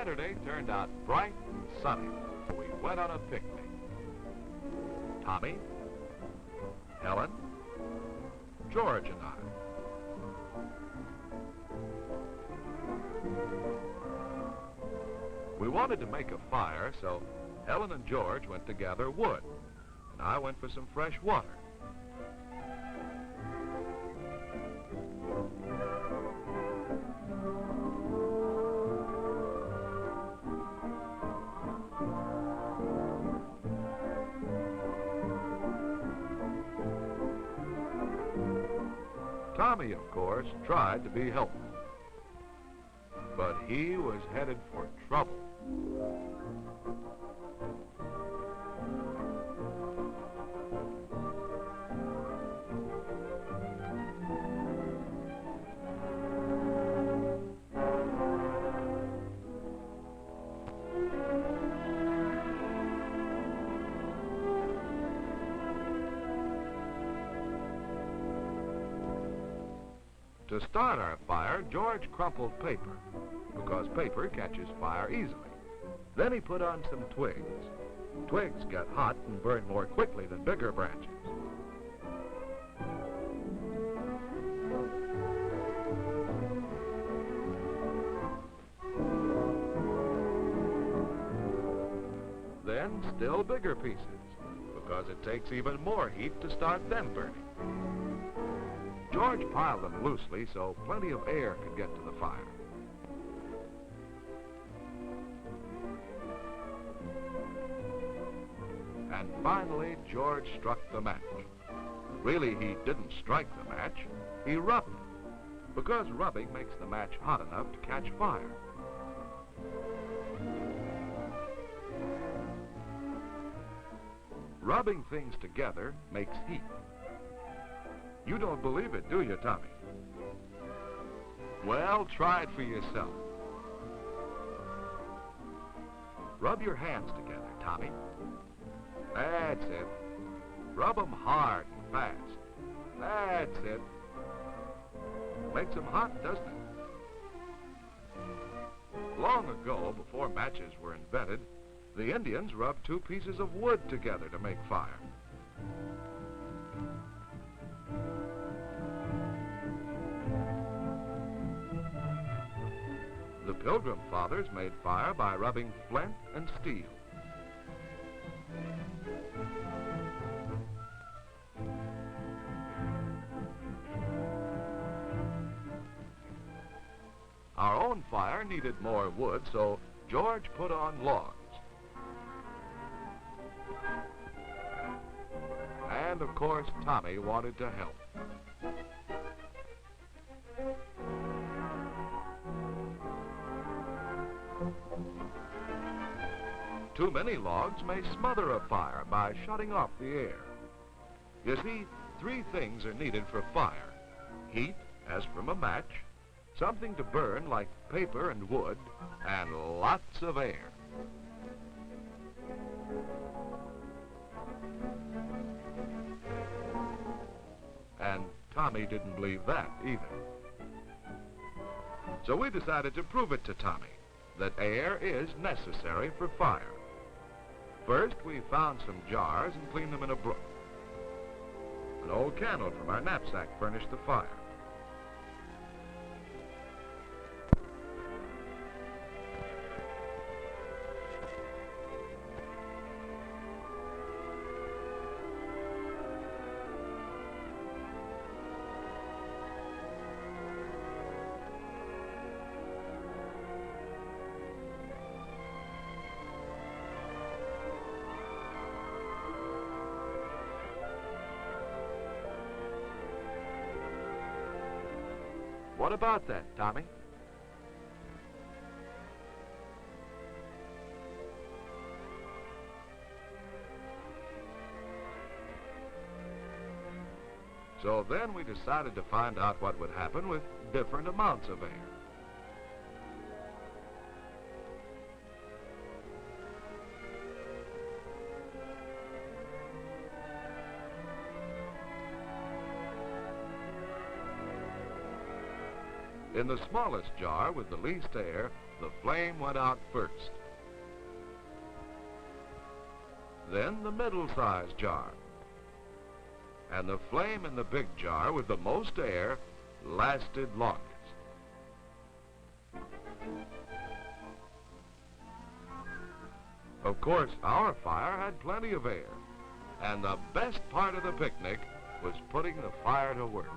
Saturday turned out bright and sunny. We went on a picnic. Tommy, Helen, George, and I. We wanted to make a fire, so Helen and George went to gather wood, and I went for some fresh water. Tommy, of course, tried to be helpful, but he was headed for trouble. To start our fire, George crumpled paper, because paper catches fire easily. Then he put on some twigs. Twigs get hot and burn more quickly than bigger branches. Then still bigger pieces, because it takes even more heat to start them burning. George piled them loosely so plenty of air could get to the fire. And finally, George struck the match. Really, he didn't strike the match, he rubbed it, because rubbing makes the match hot enough to catch fire. Rubbing things together makes heat. You don't believe it, do you, Tommy? Well, try it for yourself. Rub your hands together, Tommy. That's it. Rub them hard and fast. That's it. Makes them hot, doesn't it? Long ago, before matches were invented, the Indians rubbed two pieces of wood together to make fire. The Pilgrim Fathers made fire by rubbing flint and steel. Our own fire needed more wood, so George put on logs. And, of course, Tommy wanted to help. Too many logs may smother a fire by shutting off the air. You see, three things are needed for fire: heat, as from a match, something to burn like paper and wood, and lots of air. And Tommy didn't believe that either. So we decided to prove it to Tommy, that air is necessary for fire. First, we found some jars and cleaned them in a brook. An old candle from our knapsack furnished the fire. What about that, Tommy? So then we decided to find out what would happen with different amounts of air. In the smallest jar with the least air, the flame went out first. Then the middle-sized jar. And the flame in the big jar with the most air lasted longest. Of course, our fire had plenty of air, and the best part of the picnic was putting the fire to work.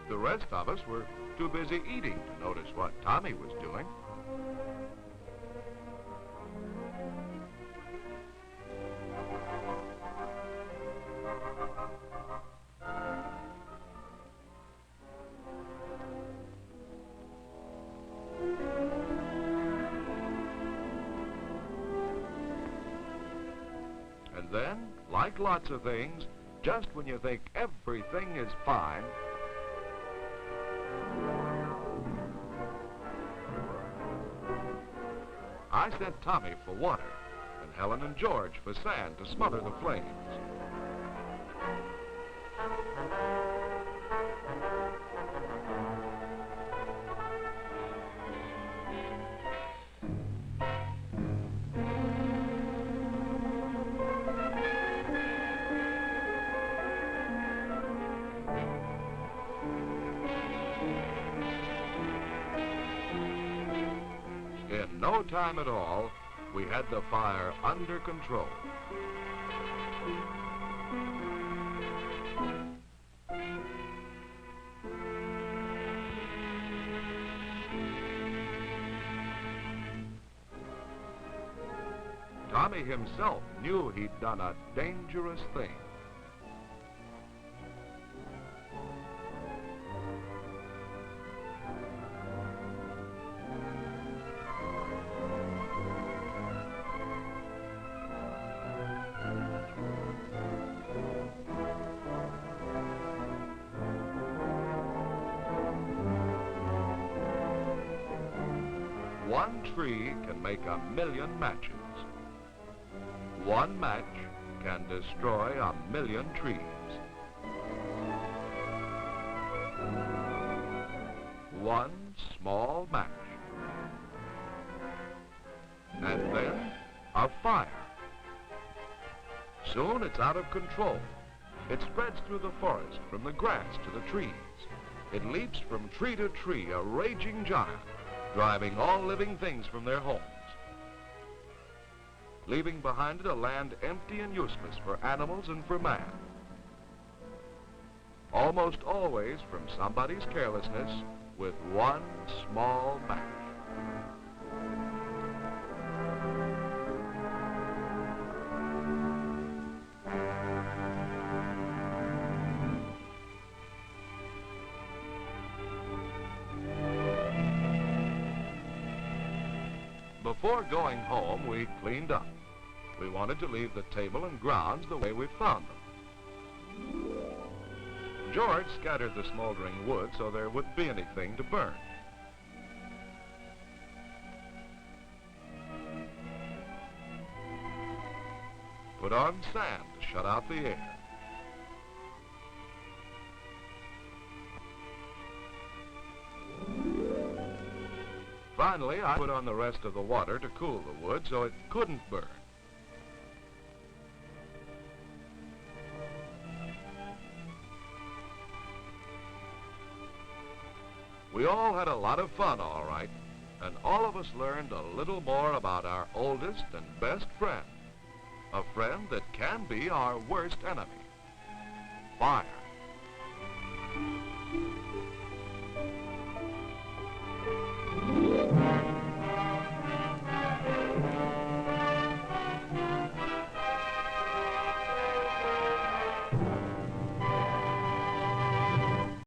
The rest of us were too busy eating to notice what Tommy was doing. And then, like lots of things, just when you think everything is fine, I sent Tommy for water, and Helen and George for sand to smother the flames. In no time at all, we had the fire under control. Tommy himself knew he'd done a dangerous thing. One tree can make 1,000,000 matches. One match can destroy 1,000,000 trees. One small match. And then a fire. Soon it's out of control. It spreads through the forest, from the grass to the trees. It leaps from tree to tree, a raging giant, driving all living things from their homes, leaving behind it a land empty and useless for animals and for man. Almost always from somebody's carelessness with one small match. Before going home, we cleaned up. We wanted to leave the table and grounds the way we found them. George scattered the smoldering wood so there wouldn't be anything to burn. Put on sand to shut out the air. Finally, I put on the rest of the water to cool the wood so it couldn't burn. We all had a lot of fun, all right, and all of us learned a little more about our oldest and best friend, a friend that can be our worst enemy, fire.